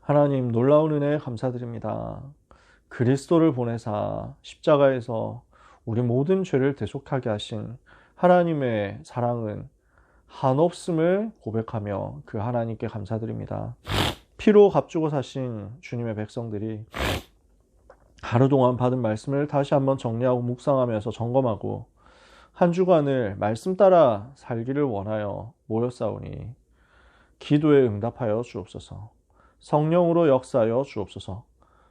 하나님 놀라운 은혜에 감사드립니다. 그리스도를 보내사 십자가에서 우리 모든 죄를 대속하게 하신 하나님의 사랑은 한없음을 고백하며 그 하나님께 감사드립니다. 피로 값주고 사신 주님의 백성들이 하루 동안 받은 말씀을 다시 한번 정리하고 묵상하면서 점검하고 한 주간을 말씀 따라 살기를 원하여 모였사오니 기도에 응답하여 주옵소서. 성령으로 역사하여 주옵소서.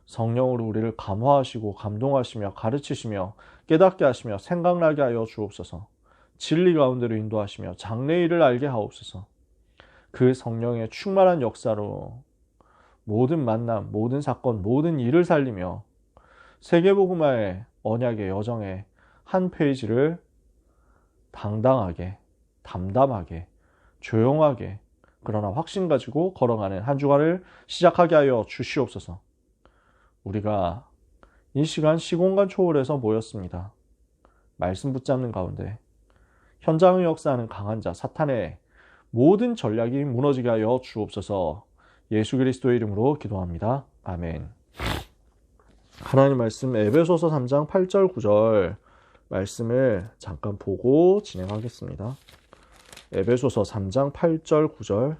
성령으로 우리를 감화하시고 감동하시며 가르치시며 깨닫게 하시며 생각나게 하여 주옵소서. 진리 가운데로 인도하시며 장래일을 알게 하옵소서. 그 성령의 충만한 역사로 모든 만남, 모든 사건, 모든 일을 살리며 세계복음화의 언약의 여정의 한 페이지를 당당하게, 담담하게, 조용하게 그러나 확신 가지고 걸어가는 한 주간을 시작하게 하여 주시옵소서. 우리가 이 시간 시공간 초월해서 모였습니다. 말씀 붙잡는 가운데 현장의 역사하는 강한 자 사탄의 모든 전략이 무너지게 하여 주옵소서. 예수 그리스도의 이름으로 기도합니다. 아멘. 하나님 말씀 에베소서 3장 8절 9절 말씀을 잠깐 보고 진행하겠습니다. 에베소서 3장 8절 9절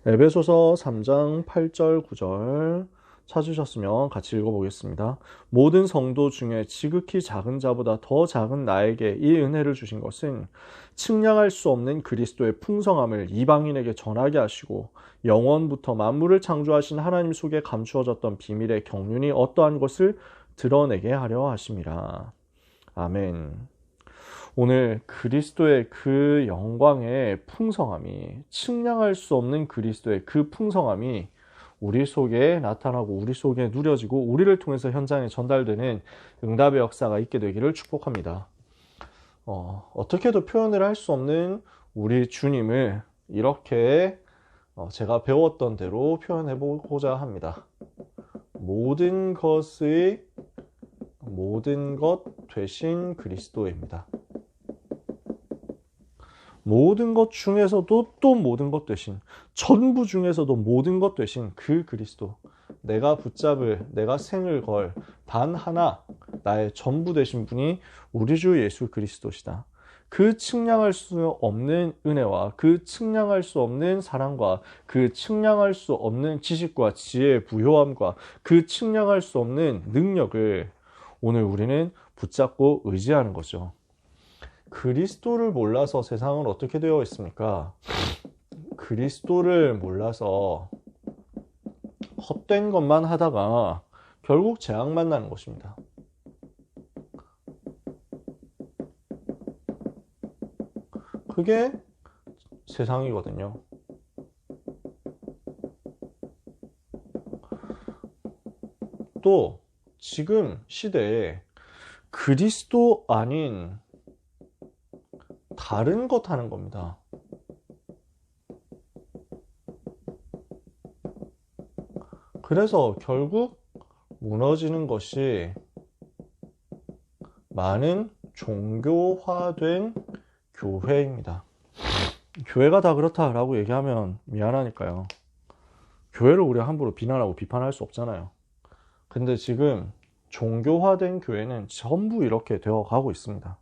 에베소서 3장 8절 9절 찾으셨으면 같이 읽어보겠습니다. 모든 성도 중에 지극히 작은 자보다 더 작은 나에게 이 은혜를 주신 것은 측량할 수 없는 그리스도의 풍성함을 이방인에게 전하게 하시고 영원부터 만물을 창조하신 하나님 속에 감추어졌던 비밀의 경륜이 어떠한 것을 드러내게 하려 하심이라. 아멘. 오늘 그리스도의 그 영광의 풍성함이 측량할 수 없는 그리스도의 그 풍성함이 우리 속에 나타나고 우리 속에 누려지고 우리를 통해서 현장에 전달되는 응답의 역사가 있게 되기를 축복합니다. 어떻게도 표현을 할 수 없는 우리 주님을 이렇게 제가 배웠던 대로 표현해 보고자 합니다. 모든 것 되신 그리스도입니다. 모든 것 중에서도 또 모든 것 되신, 전부 중에서도 모든 것 되신 그 그리스도, 내가 붙잡을, 내가 생을 걸 단 하나 나의 전부 되신 분이 우리 주 예수 그리스도시다. 그 측량할 수 없는 은혜와 그 측량할 수 없는 사랑과 그 측량할 수 없는 지식과 지혜의 부요함과 그 측량할 수 없는 능력을 오늘 우리는 붙잡고 의지하는 거죠. 그리스도를 몰라서 세상은 어떻게 되어 있습니까? 그리스도를 몰라서 헛된 것만 하다가 결국 재앙 만나는 것입니다. 그게 세상이거든요. 또 지금 시대에 그리스도 아닌 다른 것 하는 겁니다. 그래서 결국 무너지는 것이 많은 종교화된 교회입니다. 교회가 다 그렇다라고 얘기하면 미안하니까요. 교회를 우리가 함부로 비난하고 비판할 수 없잖아요. 근데 지금 종교화된 교회는 전부 이렇게 되어 가고 있습니다.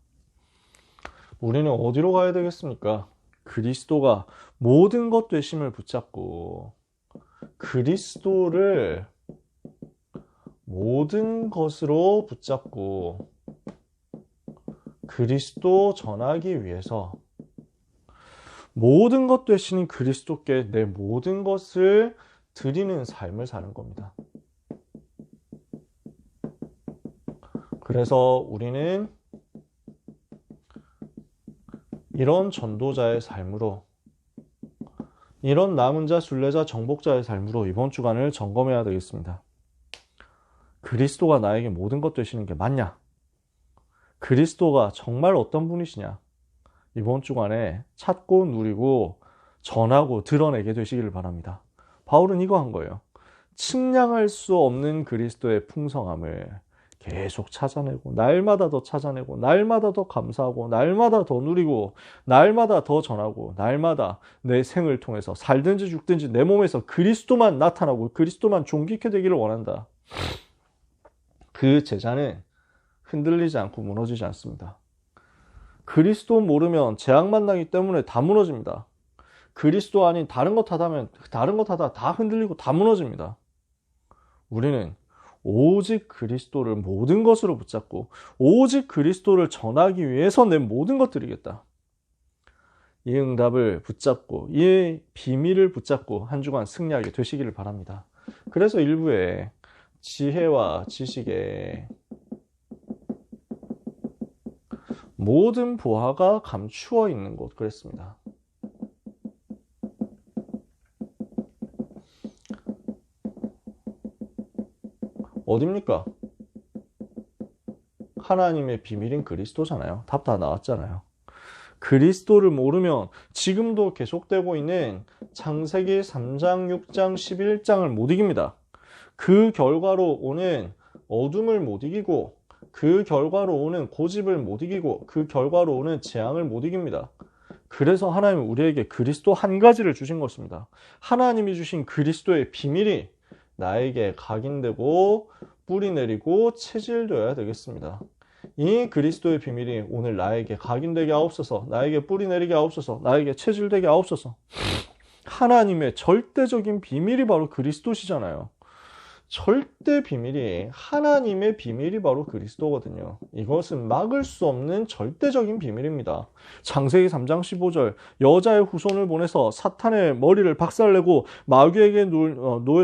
우리는 어디로 가야 되겠습니까? 그리스도가 모든 것 되심을 붙잡고 그리스도를 모든 것으로 붙잡고 그리스도 전하기 위해서 모든 것 되시는 그리스도께 내 모든 것을 드리는 삶을 사는 겁니다. 그래서 우리는 이런 전도자의 삶으로, 이런 남은 자, 순례자, 정복자의 삶으로 이번 주간을 점검해야 되겠습니다. 그리스도가 나에게 모든 것 되시는 게 맞냐? 그리스도가 정말 어떤 분이시냐? 이번 주간에 찾고 누리고 전하고 드러내게 되시기를 바랍니다. 바울은 이거 한 거예요. 측량할 수 없는 그리스도의 풍성함을 계속 찾아내고, 날마다 더 찾아내고, 날마다 더 감사하고, 날마다 더 누리고, 날마다 더 전하고, 날마다 내 생을 통해서 살든지 죽든지 내 몸에서 그리스도만 나타나고 그리스도만 존귀케 되기를 원한다. 그 제자는 흔들리지 않고 무너지지 않습니다. 그리스도 모르면 재앙 만나기 때문에 다 무너집니다. 그리스도 아닌 다른 것 하다면 다른 것 하다 다 흔들리고 다 무너집니다. 우리는 오직 그리스도를 모든 것으로 붙잡고 오직 그리스도를 전하기 위해서 내 모든 것 드리겠다. 이 응답을 붙잡고 이 비밀을 붙잡고 한 주간 승리하게 되시기를 바랍니다. 그래서 일부에 지혜와 지식에 모든 보화가 감추어 있는 곳 그랬습니다. 어딥니까? 하나님의 비밀인 그리스도잖아요. 답 다 나왔잖아요. 그리스도를 모르면 지금도 계속되고 있는 창세기 3장, 6장, 11장을 못 이깁니다. 그 결과로 오는 어둠을 못 이기고 그 결과로 오는 고집을 못 이기고 그 결과로 오는 재앙을 못 이깁니다. 그래서 하나님은 우리에게 그리스도 한 가지를 주신 것입니다. 하나님이 주신 그리스도의 비밀이 나에게 각인되고 뿌리 내리고 체질되어야 되겠습니다. 이 그리스도의 비밀이 오늘 나에게 각인되게 하옵소서, 나에게 뿌리 내리게 하옵소서, 나에게 체질되게 하옵소서. 하나님의 절대적인 비밀이 바로 그리스도시잖아요. 절대 비밀이 하나님의 비밀이 바로 그리스도거든요. 이것은 막을 수 없는 절대적인 비밀입니다. 창세기 3장 15절 여자의 후손을 보내서 사탄의 머리를 박살내고 마귀에게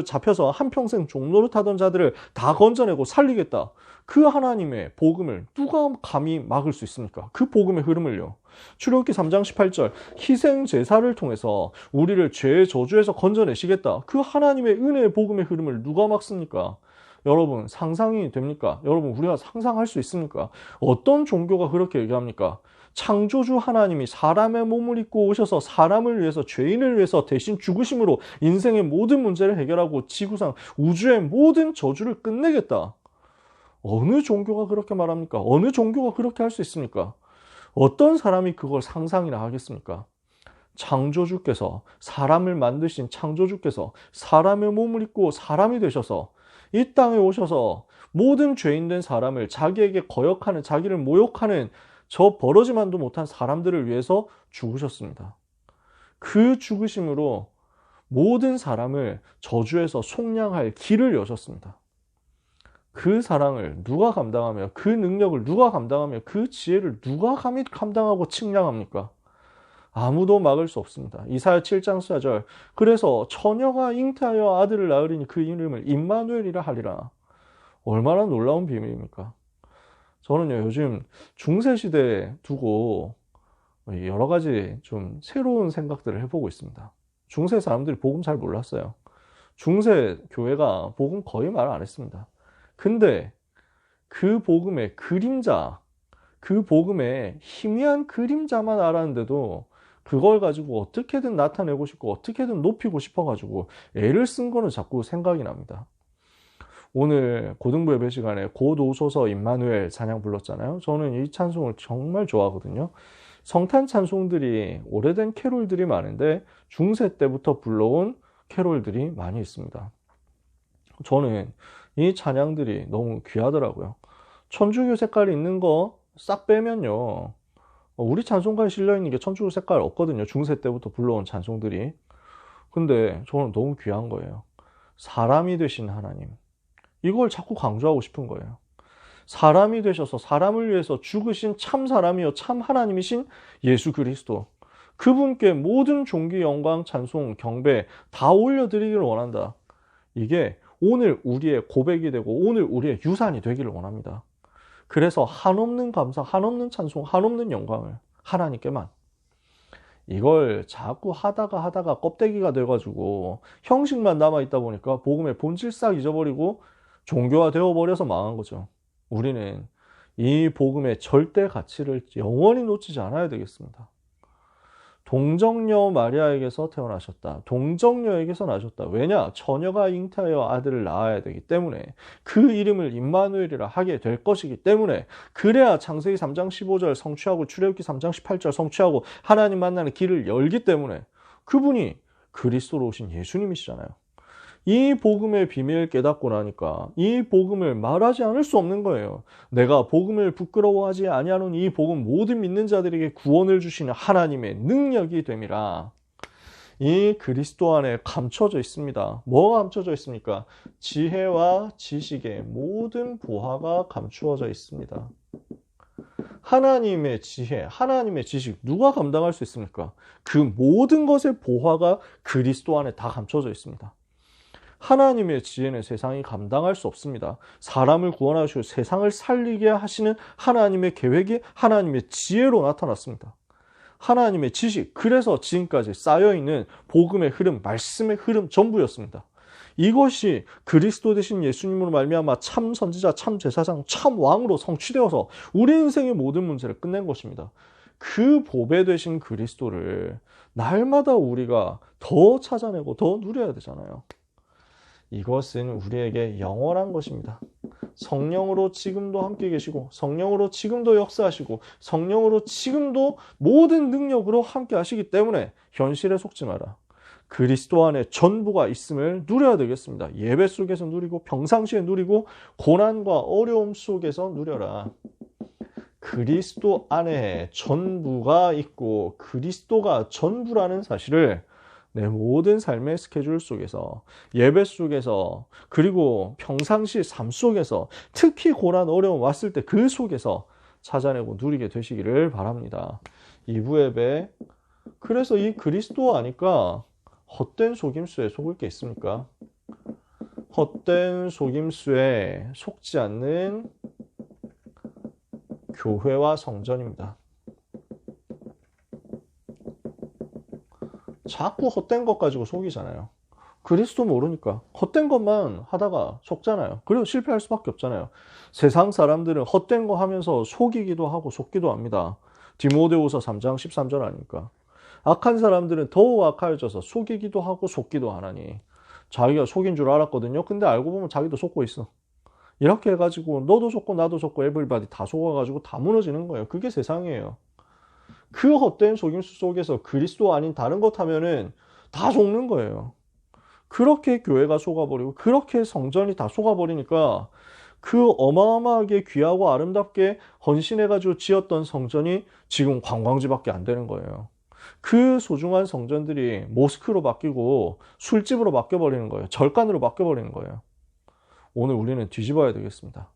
잡혀서 한평생 종노릇하던 자들을 다 건져내고 살리겠다. 그 하나님의 복음을 누가 감히 막을 수 있습니까? 그 복음의 흐름을요. 출애굽기 3장 18절 희생 제사를 통해서 우리를 죄의 저주에서 건져내시겠다. 그 하나님의 은혜의 복음의 흐름을 누가 막습니까? 여러분 상상이 됩니까? 여러분 우리가 상상할 수 있습니까? 어떤 종교가 그렇게 얘기합니까? 창조주 하나님이 사람의 몸을 입고 오셔서 사람을 위해서 죄인을 위해서 대신 죽으심으로 인생의 모든 문제를 해결하고 지구상 우주의 모든 저주를 끝내겠다. 어느 종교가 그렇게 말합니까? 어느 종교가 그렇게 할 수 있습니까? 어떤 사람이 그걸 상상이나 하겠습니까? 창조주께서 사람을 만드신 창조주께서 사람의 몸을 입고 사람이 되셔서 이 땅에 오셔서 모든 죄인된 사람을 자기에게 거역하는 자기를 모욕하는 저 버러지만도 못한 사람들을 위해서 죽으셨습니다. 그 죽으심으로 모든 사람을 저주에서 속량할 길을 여셨습니다. 그 사랑을 누가 감당하며 그 능력을 누가 감당하며 그 지혜를 누가 감히 감당하고 측량합니까? 아무도 막을 수 없습니다. 이사야 7장 4절 그래서 처녀가 잉태하여 아들을 낳으리니 그 이름을 임마누엘이라 하리라. 얼마나 놀라운 비밀입니까? 저는요 요즘 중세시대에 두고 여러 가지 좀 새로운 생각들을 해보고 있습니다. 중세 사람들이 복음 잘 몰랐어요. 중세 교회가 복음 거의 말 안 했습니다. 근데 그 복음의 그림자, 그 복음의 희미한 그림자만 알았는데도 그걸 가지고 어떻게든 나타내고 싶고 어떻게든 높이고 싶어가지고 애를 쓴 거는 자꾸 생각이 납니다. 오늘 고등부 예배 시간에 곧 오소서 임마누엘 찬양 불렀잖아요. 저는 이 찬송을 정말 좋아하거든요. 성탄 찬송들이 오래된 캐롤들이 많은데 중세 때부터 불러온 캐롤들이 많이 있습니다. 저는 이 찬양들이 너무 귀하더라고요. 천주교 색깔이 있는 거 싹 빼면요. 우리 찬송가에 실려있는 게 천주교 색깔 없거든요. 중세 때부터 불러온 찬송들이. 근데 저는 너무 귀한 거예요. 사람이 되신 하나님. 이걸 자꾸 강조하고 싶은 거예요. 사람이 되셔서 사람을 위해서 죽으신 참 사람이요 참 하나님이신 예수 그리스도. 그분께 모든 존귀, 영광, 찬송, 경배 다 올려드리기를 원한다. 이게 오늘 우리의 고백이 되고 오늘 우리의 유산이 되기를 원합니다. 그래서 한없는 감사, 한없는 찬송, 한없는 영광을 하나님께만. 이걸 자꾸 하다가 껍데기가 돼가지고 형식만 남아있다 보니까 복음의 본질 싹 잊어버리고 종교화 되어버려서 망한 거죠. 우리는 이 복음의 절대 가치를 영원히 놓치지 않아야 되겠습니다. 동정녀 마리아에게서 태어나셨다. 동정녀에게서 나셨다. 왜냐? 처녀가 잉태하여 아들을 낳아야 되기 때문에, 그 이름을 임마누엘이라 하게 될 것이기 때문에, 그래야 창세기 3장 15절 성취하고 출애굽기 3장 18절 성취하고 하나님 만나는 길을 열기 때문에, 그분이 그리스도로 오신 예수님이시잖아요. 이 복음의 비밀을 깨닫고 나니까 이 복음을 말하지 않을 수 없는 거예요. 내가 복음을 부끄러워하지 아니하는 이 복음, 모든 믿는 자들에게 구원을 주시는 하나님의 능력이 됨이라. 이 그리스도 안에 감춰져 있습니다. 뭐가 감춰져 있습니까? 지혜와 지식의 모든 보화가 감추어져 있습니다. 하나님의 지혜, 하나님의 지식, 누가 감당할 수 있습니까? 그 모든 것의 보화가 그리스도 안에 다 감춰져 있습니다. 하나님의 지혜는 세상이 감당할 수 없습니다. 사람을 구원하시고 세상을 살리게 하시는 하나님의 계획이 하나님의 지혜로 나타났습니다. 하나님의 지식, 그래서 지금까지 쌓여있는 복음의 흐름, 말씀의 흐름 전부였습니다. 이것이 그리스도 되신 예수님으로 말미암아 참 선지자, 참 제사장, 참 왕으로 성취되어서 우리 인생의 모든 문제를 끝낸 것입니다. 그 보배 되신 그리스도를 날마다 우리가 더 찾아내고 더 누려야 되잖아요. 이것은 우리에게 영원한 것입니다. 성령으로 지금도 함께 계시고, 성령으로 지금도 역사하시고, 성령으로 지금도 모든 능력으로 함께 하시기 때문에 현실에 속지 마라. 그리스도 안에 전부가 있음을 누려야 되겠습니다. 예배 속에서 누리고, 평상시에 누리고, 고난과 어려움 속에서 누려라. 그리스도 안에 전부가 있고 그리스도가 전부라는 사실을 내 모든 삶의 스케줄 속에서, 예배 속에서, 그리고 평상시 삶 속에서, 특히 고난 어려움 왔을 때 그 속에서 찾아내고 누리게 되시기를 바랍니다. 2부 예배, 그래서 이 그리스도 아니까 헛된 속임수에 속을 게 있습니까? 헛된 속임수에 속지 않는 교회와 성전입니다. 자꾸 헛된 것 가지고 속이잖아요. 그리스도 모르니까 헛된 것만 하다가 속잖아요. 그리고 실패할 수밖에 없잖아요. 세상 사람들은 헛된 거 하면서 속이기도 하고 속기도 합니다. 디모데후서 3장 13절 아닙니까? 악한 사람들은 더욱 악하여져서 속이기도 하고 속기도 하나니, 자기가 속인 줄 알았거든요. 근데 알고 보면 자기도 속고 있어. 이렇게 해가지고 너도 속고 나도 속고 에브리바디 다 속아가지고 다 무너지는 거예요. 그게 세상이에요. 그 헛된 속임수 속에서 그리스도 아닌 다른 것 하면은 다 속는 거예요. 그렇게 교회가 속아버리고 그렇게 성전이 다 속아버리니까 그 어마어마하게 귀하고 아름답게 헌신해가지고 지었던 성전이 지금 관광지밖에 안 되는 거예요. 그 소중한 성전들이 모스크로 바뀌고 술집으로 바뀌어버리는 거예요. 절간으로 바뀌어버리는 거예요. 오늘 우리는 뒤집어야 되겠습니다.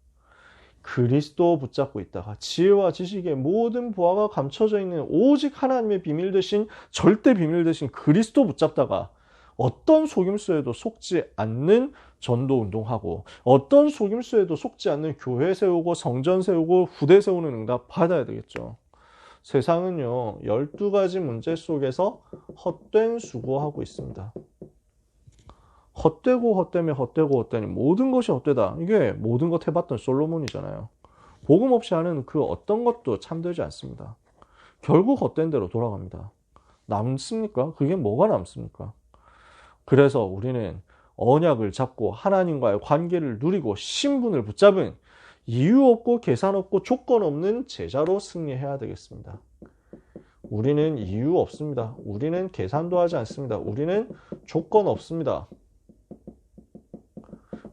그리스도 붙잡고 있다가 지혜와 지식의 모든 보화가 감춰져 있는 오직 하나님의 비밀 되신, 절대 비밀 되신 그리스도 붙잡다가 어떤 속임수에도 속지 않는 전도 운동하고, 어떤 속임수에도 속지 않는 교회 세우고 성전 세우고 후대 세우는 응답 받아야 되겠죠. 세상은요 12가지 문제 속에서 헛된 수고하고 있습니다. 헛되고 헛되며 헛되고 헛되니 모든 것이 헛되다. 이게 모든 것 해봤던 솔로몬이잖아요. 복음 없이 하는 그 어떤 것도 참되지 않습니다. 결국 헛된 대로 돌아갑니다. 남습니까? 그게 뭐가 남습니까? 그래서 우리는 언약을 잡고 하나님과의 관계를 누리고 신분을 붙잡은 이유 없고 계산 없고 조건 없는 제자로 승리해야 되겠습니다. 우리는 이유 없습니다. 우리는 계산도 하지 않습니다. 우리는 조건 없습니다.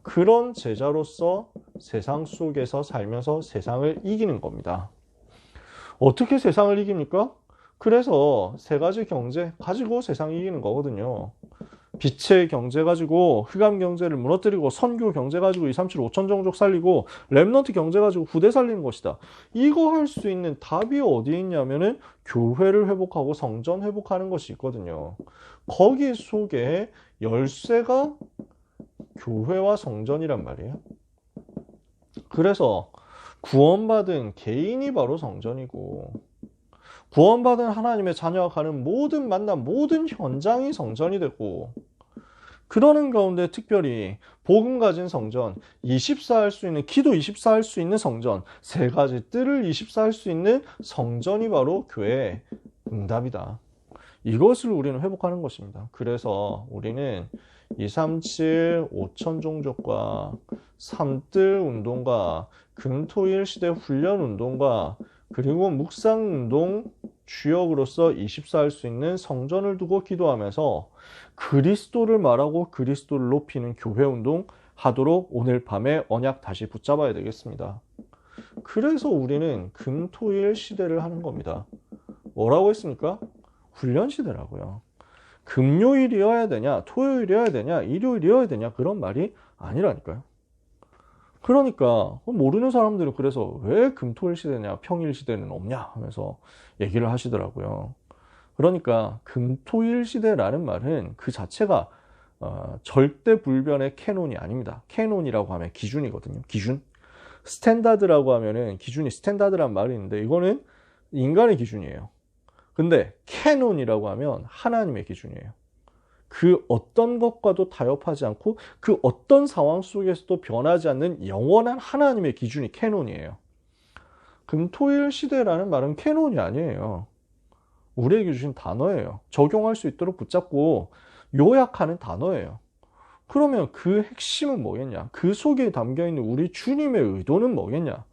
그런 제자로서 세상 속에서 살면서 세상을 이기는 겁니다. 어떻게 세상을 이깁니까? 그래서 세 가지 경제 가지고 세상을 이기는 거거든요. 빛의 경제 가지고 흑암 경제를 무너뜨리고, 선교 경제 가지고 2, 3, 7, 5천 종족 살리고, 렘넌트 경제 가지고 후대 살리는 것이다. 이거 할 수 있는 답이 어디에 있냐면은 교회를 회복하고 성전 회복하는 것이 있거든요. 거기 속에 열쇠가 교회와 성전이란 말이에요. 그래서 구원받은 개인이 바로 성전이고, 구원받은 하나님의 자녀가 가는 모든 만남, 모든 현장이 성전이 되고, 그러는 가운데 특별히 복음 가진 성전, 24 할 수 있는, 기도 24 할 수 있는 성전, 세 가지 뜰을 24 할 수 있는 성전이 바로 교회의 응답이다. 이것을 우리는 회복하는 것입니다. 그래서 우리는 237 5천 종족과 삼뜰 운동과 금토일 시대 훈련 운동과 그리고 묵상 운동 주역으로서 24할 수 있는 성전을 두고 기도하면서 그리스도를 말하고 그리스도를 높이는 교회 운동 하도록 오늘 밤에 언약 다시 붙잡아야 되겠습니다. 그래서 우리는 금토일 시대를 하는 겁니다. 뭐라고 했습니까? 훈련 시대라고요. 금요일이어야 되냐, 토요일이어야 되냐, 일요일이어야 되냐, 그런 말이 아니라니까요. 그러니까 모르는 사람들은 그래서 왜 금토일 시대냐, 평일 시대는 없냐 하면서 얘기를 하시더라고요. 그러니까 금토일 시대라는 말은 그 자체가 절대 불변의 캐논이 아닙니다. 캐논이라고 하면 기준이거든요. 기준. 스탠다드라고 하면은 기준이 스탠다드란 말이 있는데 이거는 인간의 기준이에요. 근데 캐논이라고 하면 하나님의 기준이에요. 그 어떤 것과도 타협하지 않고 그 어떤 상황 속에서도 변하지 않는 영원한 하나님의 기준이 캐논이에요. 금토일 시대라는 말은 캐논이 아니에요. 우리에게 주신 단어예요. 적용할 수 있도록 붙잡고 요약하는 단어예요. 그러면 그 핵심은 뭐겠냐? 그 속에 담겨있는 우리 주님의 의도는 뭐겠냐?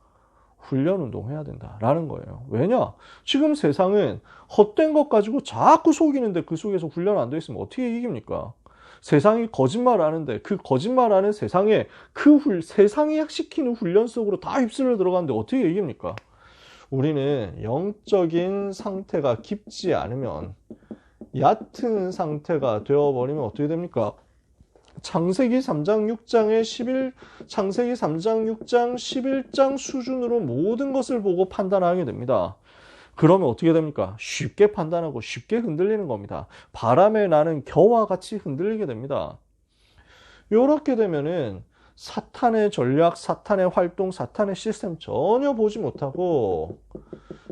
훈련 운동해야 된다라는 거예요. 왜냐? 지금 세상은 헛된 것 가지고 자꾸 속이는데 그 속에서 훈련 안 돼 있으면 어떻게 이깁니까? 세상이 거짓말하는데 그 거짓말하는 세상에 세상이 시키는 훈련 속으로 다 휩쓸려 들어가는데 어떻게 이깁니까? 우리는 영적인 상태가 깊지 않으면 얕은 상태가 되어버리면 어떻게 됩니까? 창세기 3장 6장의 창세기 3장 6장 11장 수준으로 모든 것을 보고 판단하게 됩니다. 그러면 어떻게 됩니까? 쉽게 판단하고 쉽게 흔들리는 겁니다. 바람에 나는 겨와 같이 흔들리게 됩니다. 이렇게 되면은 사탄의 전략, 사탄의 활동, 사탄의 시스템 전혀 보지 못하고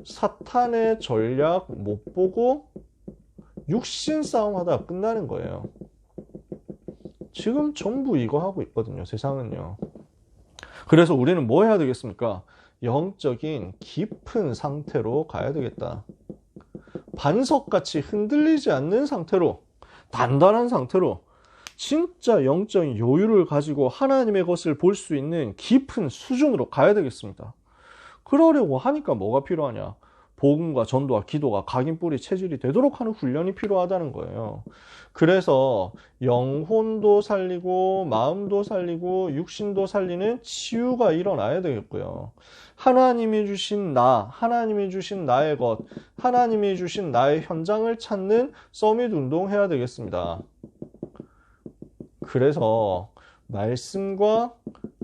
사탄의 전략 못 보고 육신 싸움 하다가 끝나는 거예요. 지금 전부 이거 하고 있거든요. 세상은요. 그래서 우리는 뭐 해야 되겠습니까? 영적인 깊은 상태로 가야 되겠다. 반석같이 흔들리지 않는 상태로, 단단한 상태로 진짜 영적인 여유를 가지고 하나님의 것을 볼 수 있는 깊은 수준으로 가야 되겠습니다. 그러려고 하니까 뭐가 필요하냐? 복음과 전도와 기도가 각인뿌리 체질이 되도록 하는 훈련이 필요하다는 거예요. 그래서 영혼도 살리고 마음도 살리고 육신도 살리는 치유가 일어나야 되겠고요. 하나님이 주신 하나님이 주신 나의 것, 하나님이 주신 나의 현장을 찾는 서밋 운동해야 되겠습니다. 그래서 말씀과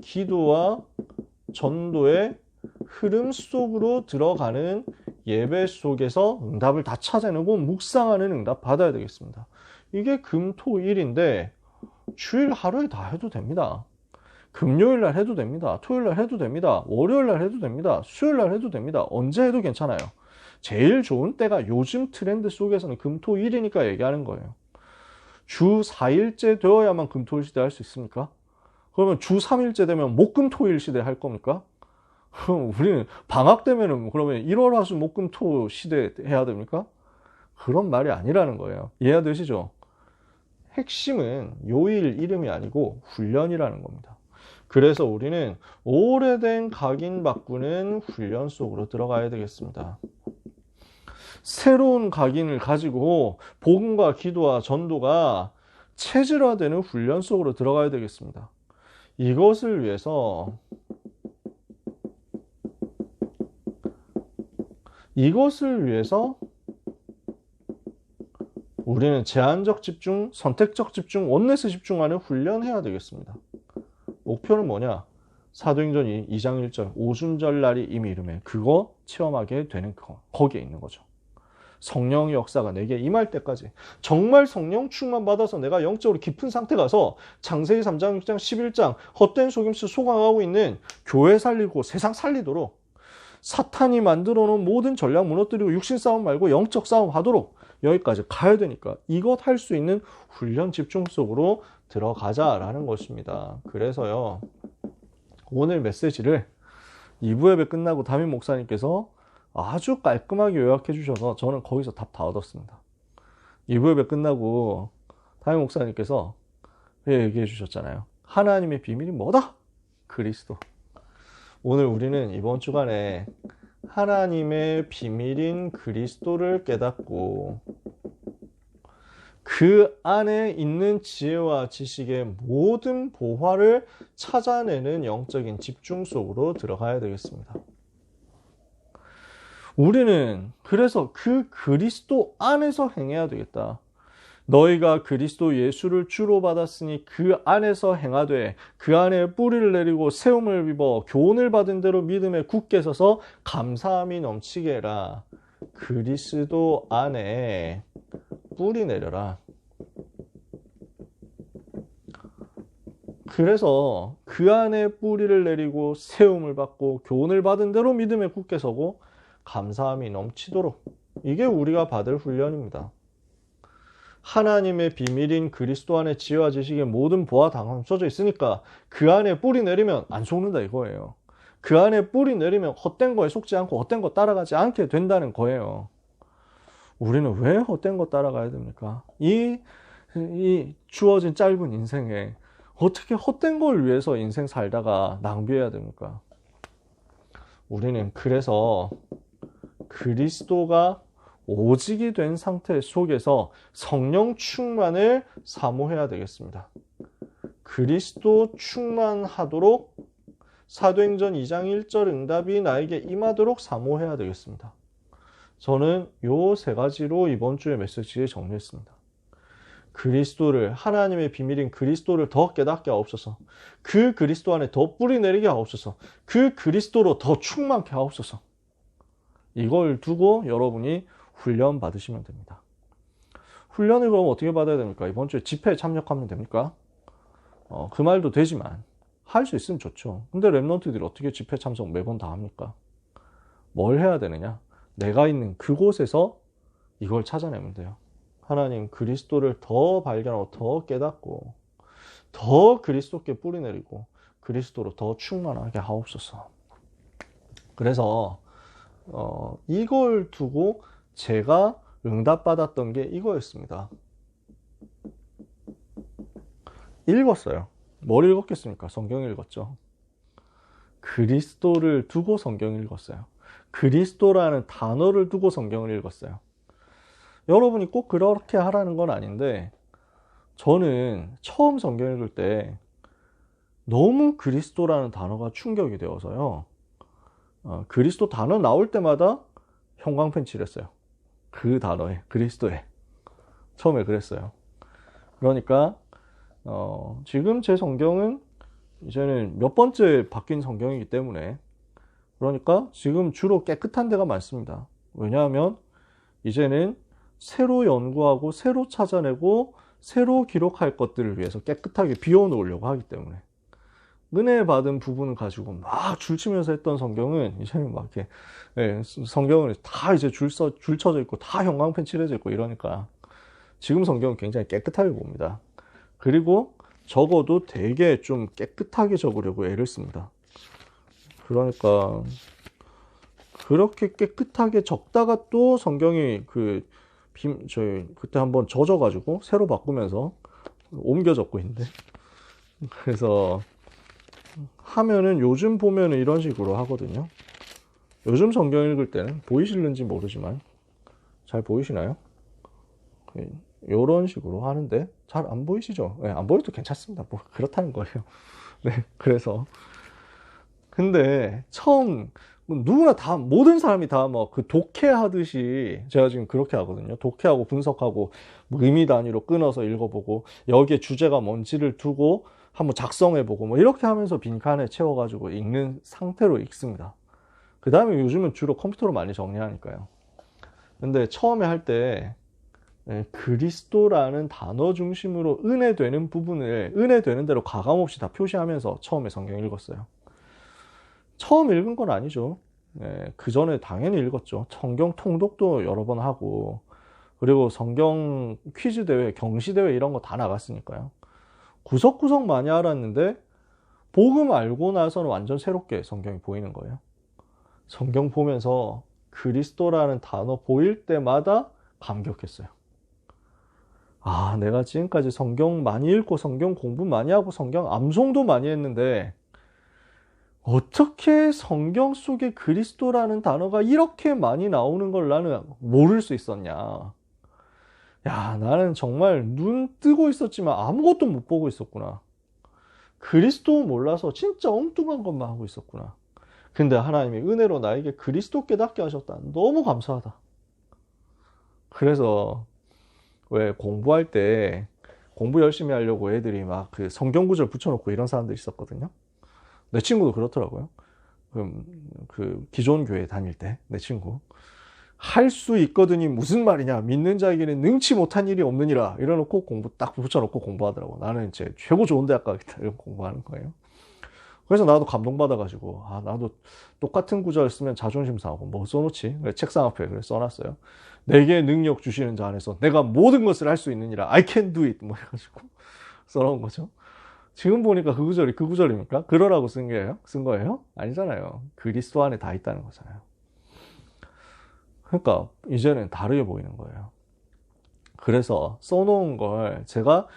기도와 전도의 흐름 속으로 들어가는 예배 속에서 응답을 다 찾아내고 묵상하는 응답 받아야 되겠습니다. 이게 금토일인데 주일 하루에 다 해도 됩니다. 금요일 날 해도 됩니다. 토요일 날 해도 됩니다. 월요일 날 해도 됩니다. 수요일 날 해도 됩니다. 언제 해도 괜찮아요. 제일 좋은 때가 요즘 트렌드 속에서는 금토일이니까 얘기하는 거예요. 주 4일째 되어야만 금토일 시대 할 수 있습니까? 그러면 주 3일째 되면 목금토일 시대 할 겁니까? 그럼 우리는 방학 되면은 그러면 1월 화수 목금토 시대 해야 됩니까? 그런 말이 아니라는 거예요. 이해되시죠? 핵심은 요일 이름이 아니고 훈련이라는 겁니다. 그래서 우리는 오래된 각인 바꾸는 훈련 속으로 들어가야 되겠습니다. 새로운 각인을 가지고 복음과 기도와 전도가 체질화되는 훈련 속으로 들어가야 되겠습니다. 이것을 위해서 우리는 제한적 집중, 선택적 집중, 원넷에 집중하는 훈련해야 되겠습니다. 목표는 뭐냐? 사도행전 2장 1절 오순절날이 이미 이르매 그거 체험하게 되는 거기에 있는 거죠. 성령의 역사가 내게 임할 때까지 정말 성령 충만 받아서 내가 영적으로 깊은 상태 가서 창세기 3장 6장 11장 헛된 속임수 소강하고 있는 교회 살리고 세상 살리도록 사탄이 만들어 놓은 모든 전략 무너뜨리고 육신 싸움 말고 영적 싸움 하도록 여기까지 가야 되니까 이것 할 수 있는 훈련 집중 속으로 들어가자라는 것입니다. 그래서요, 오늘 메시지를 2부 예배 끝나고 담임 목사님께서 아주 깔끔하게 요약해 주셔서 저는 거기서 답 다 얻었습니다. 2부 예배 끝나고 담임 목사님께서 얘기해 주셨잖아요. 하나님의 비밀이 뭐다? 그리스도. 오늘 우리는 이번 주간에 하나님의 비밀인 그리스도를 깨닫고 그 안에 있는 지혜와 지식의 모든 보화를 찾아내는 영적인 집중 속으로 들어가야 되겠습니다. 우리는 그래서 그 그리스도 안에서 행해야 되겠다. 너희가 그리스도 예수를 주로 받았으니 그 안에서 행하되 그 안에 뿌리를 내리고 세움을 입어 교훈을 받은 대로 믿음에 굳게 서서 감사함이 넘치게 해라. 그리스도 안에 뿌리 내려라. 그래서 그 안에 뿌리를 내리고 세움을 받고 교훈을 받은 대로 믿음에 굳게 서고 감사함이 넘치도록, 이게 우리가 받을 훈련입니다. 하나님의 비밀인 그리스도 안에 지혜와 지식의 모든 보화 다 감춰져 있으니까 그 안에 뿌리 내리면 안 속는다 이거예요. 그 안에 뿌리 내리면 헛된 거에 속지 않고 헛된 거 따라가지 않게 된다는 거예요. 우리는 왜 헛된 거 따라가야 됩니까? 이 주어진 짧은 인생에 어떻게 헛된 걸 위해서 인생 살다가 낭비해야 됩니까? 우리는 그래서 그리스도가 오직이 된 상태 속에서 성령 충만을 사모해야 되겠습니다. 그리스도 충만하도록 사도행전 2장 1절 응답이 나에게 임하도록 사모해야 되겠습니다. 저는 요 세 가지로 이번 주의 메시지를 정리했습니다. 그리스도를, 하나님의 비밀인 그리스도를 더 깨닫게 하옵소서. 그 그리스도 안에 더 뿌리 내리게 하옵소서. 그 그리스도로 더 충만케 하옵소서. 이걸 두고 여러분이 훈련 받으시면 됩니다. 훈련을 그럼 어떻게 받아야 됩니까? 이번 주에 집회에 참여하면 됩니까? 그 말도 되지만 할 수 있으면 좋죠. 근데 랩런트들이 어떻게 집회 참석 매번 다 합니까? 뭘 해야 되느냐? 내가 있는 그곳에서 이걸 찾아내면 돼요. 하나님 그리스도를 더 발견하고 더 깨닫고 더 그리스도께 뿌리 내리고 그리스도로 더 충만하게 하옵소서. 그래서 이걸 두고 제가 응답받았던 게 이거였습니다. 읽었어요. 뭘 읽었겠습니까? 성경 읽었죠. 그리스도를 두고 성경 읽었어요. 그리스도라는 단어를 두고 성경을 읽었어요. 여러분이 꼭 그렇게 하라는 건 아닌데 저는 처음 성경 읽을 때 너무 그리스도라는 단어가 충격이 되어서요. 그리스도 단어 나올 때마다 형광펜 칠했어요. 그 단어에, 그리스도에. 처음에 그랬어요. 그러니까 지금 제 성경은 이제는 몇 번째 바뀐 성경이기 때문에, 그러니까 지금 주로 깨끗한 데가 많습니다. 왜냐하면 이제는 새로 연구하고 새로 찾아내고 새로 기록할 것들을 위해서 깨끗하게 비워놓으려고 하기 때문에, 은혜 받은 부분을 가지고 막 줄치면서 했던 성경은 이제는 막 이렇게, 성경을 다 이제 줄 쳐져 있고 다 형광펜 칠해져 있고 이러니까 지금 성경은 굉장히 깨끗하게 봅니다. 그리고 적어도 되게 좀 깨끗하게 적으려고 애를 씁니다. 그러니까 그렇게 깨끗하게 적다가 또 성경이 저희 그때 한번 젖어가지고 새로 바꾸면서 옮겨 적고 있는데, 그래서 하면은 요즘 보면은 이런 식으로 하거든요. 요즘 성경 읽을 때는 보이실는지 모르지만 잘 보이시나요? 이런 식으로 하는데 잘 안 보이시죠? 네, 안 보여도 괜찮습니다. 뭐 그렇다는 거예요. 네, 그래서 근데 처음 누구나 다, 모든 사람이 다 뭐 그 독해하듯이 제가 지금 그렇게 하거든요. 독해하고 분석하고 뭐 의미 단위로 끊어서 읽어보고 여기에 주제가 뭔지를 두고 한번 작성해보고 뭐 이렇게 하면서 빈칸에 채워가지고 읽는 상태로 읽습니다. 그 다음에 요즘은 주로 컴퓨터로 많이 정리하니까요. 근데 처음에 할 때 그리스도라는 단어 중심으로 은혜되는 부분을 은혜되는 대로 가감없이 다 표시하면서 처음에 성경 읽었어요. 처음 읽은 건 아니죠. 그 전에 당연히 읽었죠. 성경 통독도 여러 번 하고, 그리고 성경 퀴즈 대회, 경시 대회 이런 거 다 나갔으니까요. 구석구석 많이 알았는데 복음 알고 나서는 완전 새롭게 성경이 보이는 거예요. 성경 보면서 그리스도라는 단어 보일 때마다 감격했어요. 내가 지금까지 성경 많이 읽고 성경 공부 많이 하고 성경 암송도 많이 했는데 어떻게 성경 속에 그리스도라는 단어가 이렇게 많이 나오는 걸 나는 모를 수 있었냐. 야, 나는 정말 눈 뜨고 있었지만 아무것도 못 보고 있었구나. 그리스도 몰라서 진짜 엉뚱한 것만 하고 있었구나. 근데 하나님이 은혜로 나에게 그리스도 깨닫게 하셨다. 너무 감사하다. 그래서 왜 공부할 때 공부 열심히 하려고 애들이 막 그 성경 구절 붙여놓고 이런 사람들이 있었거든요. 내 친구도 그렇더라고요. 그 기존 교회 다닐 때 내 친구 할 수 있거든이 무슨 말이냐, 믿는 자에게는 능치 못한 일이 없느니라 이래놓고 공부 딱 붙여놓고 공부하더라고. 나는 이제 최고 좋은 대학 가겠다 이런 공부하는 거예요. 그래서 나도 감동받아가지고 나도 똑같은 구절 쓰면 자존심 상하고 뭐 써놓지. 그래, 책상 앞에 그래 써놨어요. 내게 능력 주시는 자 안에서 내가 모든 것을 할 수 있느니라, I can do it 뭐 해가지고 써놓은 거죠. 지금 보니까 그 구절이 그 구절입니까? 그러라고 쓴 거예요? 아니잖아요. 그리스도 안에 다 있다는 거잖아요. 그러니까 이제는 다르게 보이는 거예요. 그래서 써놓은 걸 제가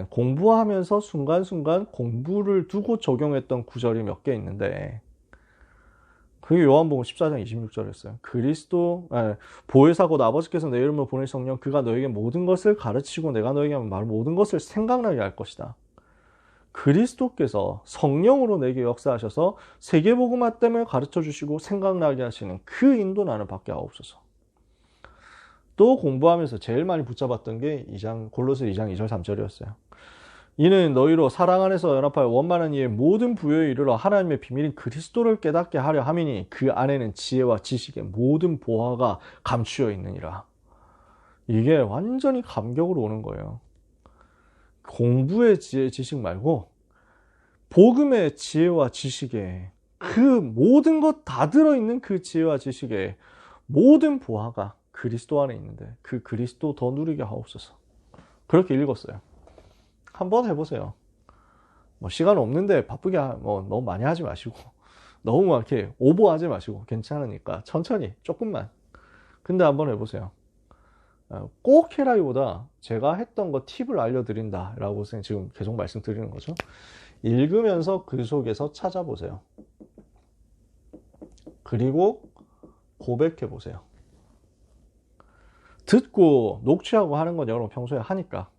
공부하면서 순간순간 공부를 두고 적용했던 구절이 몇 개 있는데, 그게 요한복음 14장 26절이었어요. 보혜사 곧 아버지께서 내 이름으로 보낼 성령 그가 너에게 모든 것을 가르치고 내가 너에게 하는 말 모든 것을 생각나게 할 것이다. 그리스도께서 성령으로 내게 역사하셔서 세계복음화 때문에 가르쳐 주시고 생각나게 하시는 그 인도 나는 받게 하옵소서. 또 공부하면서 제일 많이 붙잡았던 게 골로새 2장 2절 3절이었어요. 이는 너희로 사랑 안에서 연합하여 원만한 이의 모든 부요에 이르러 하나님의 비밀인 그리스도를 깨닫게 하려 함이니 그 안에는 지혜와 지식의 모든 보화가 감추어 있느니라. 이게 완전히 감격으로 오는 거예요. 공부의 지혜, 지식 말고 복음의 지혜와 지식에 그 모든 것 다 들어있는 그 지혜와 지식에 모든 보화가 그리스도 안에 있는데 그 그리스도 더 누리게 하옵소서. 그렇게 읽었어요. 한번 해보세요. 뭐 시간 없는데 바쁘게 너무 많이 하지 마시고 너무 막 이렇게 오버하지 마시고 괜찮으니까 천천히 조금만. 근데 한번 해보세요. 꼭 해라기보다 제가 했던 거 팁을 알려드린다라고 지금 계속 말씀드리는 거죠. 읽으면서 그 속에서 찾아보세요. 그리고 고백해보세요. 듣고 녹취하고 하는 건 여러분 평소에 하니까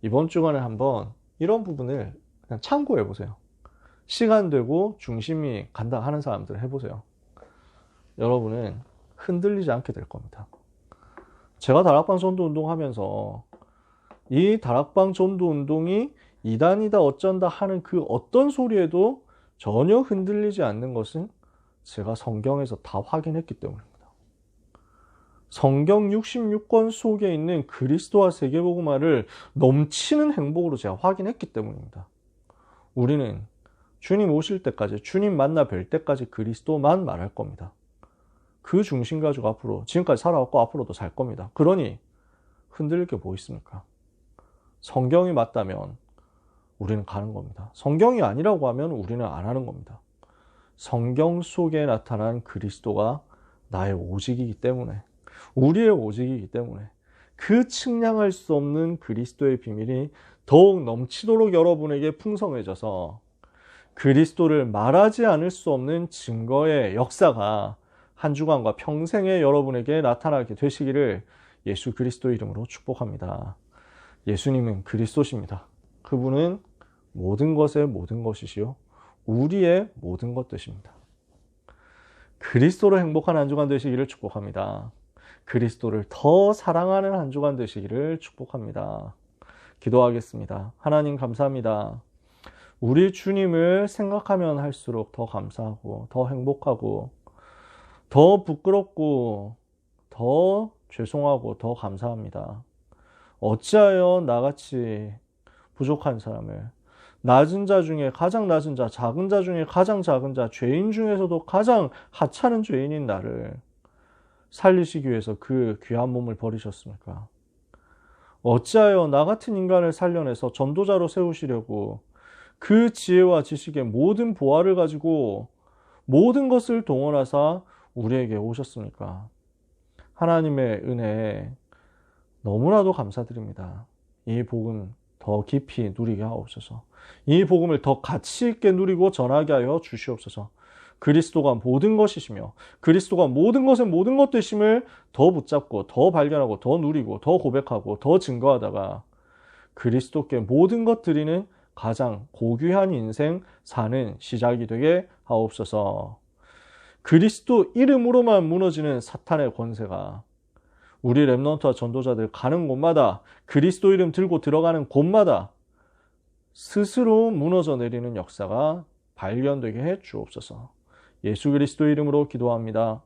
이번 주간에 한번 이런 부분을 그냥 참고해보세요. 시간 되고 중심이 간다 하는 사람들 해보세요. 여러분은 흔들리지 않게 될 겁니다. 제가 다락방 전도 운동하면서 이 다락방 전도 운동이 이단이다 어쩐다 하는 그 어떤 소리에도 전혀 흔들리지 않는 것은 제가 성경에서 다 확인했기 때문입니다. 성경 66권 속에 있는 그리스도와 세계복음화를 넘치는 행복으로 제가 확인했기 때문입니다. 우리는 주님 오실 때까지, 주님 만나 뵐 때까지 그리스도만 말할 겁니다. 그 중심 가지고 앞으로 지금까지 살아왔고 앞으로도 살 겁니다. 그러니 흔들릴 게 뭐 있습니까? 성경이 맞다면 우리는 가는 겁니다. 성경이 아니라고 하면 우리는 안 하는 겁니다. 성경 속에 나타난 그리스도가 나의 오직이기 때문에, 우리의 오직이기 때문에 그 측량할 수 없는 그리스도의 비밀이 더욱 넘치도록 여러분에게 풍성해져서 그리스도를 말하지 않을 수 없는 증거의 역사가 한 주간과 평생에 여러분에게 나타나게 되시기를 예수 그리스도 이름으로 축복합니다. 예수님은 그리스도십니다. 그분은 모든 것의 모든 것이시요 우리의 모든 것 되십니다. 그리스도로 행복한 한 주간 되시기를 축복합니다. 그리스도를 더 사랑하는 한 주간 되시기를 축복합니다. 기도하겠습니다. 하나님 감사합니다. 우리 주님을 생각하면 할수록 더 감사하고 더 행복하고 더 부끄럽고 더 죄송하고 더 감사합니다. 어찌하여 나같이 부족한 사람을, 낮은 자 중에 가장 낮은 자, 작은 자 중에 가장 작은 자, 죄인 중에서도 가장 하찮은 죄인인 나를 살리시기 위해서 그 귀한 몸을 버리셨습니까? 어찌하여 나 같은 인간을 살려내서 전도자로 세우시려고 그 지혜와 지식의 모든 보화를 가지고 모든 것을 동원하사 우리에게 오셨습니까? 하나님의 은혜에 너무나도 감사드립니다. 이 복음 더 깊이 누리게 하옵소서. 이 복음을 더 가치 있게 누리고 전하게 하여 주시옵소서. 그리스도가 모든 것이시며 그리스도가 모든 것의 모든 것 되심을 더 붙잡고 더 발견하고 더 누리고 더 고백하고 더 증거하다가 그리스도께 모든 것 드리는 가장 고귀한 인생 사는 시작이 되게 하옵소서. 그리스도 이름으로만 무너지는 사탄의 권세가 우리 렘넌트와 전도자들 가는 곳마다 그리스도 이름 들고 들어가는 곳마다 스스로 무너져 내리는 역사가 발견되게 해 주옵소서. 예수 그리스도 이름으로 기도합니다.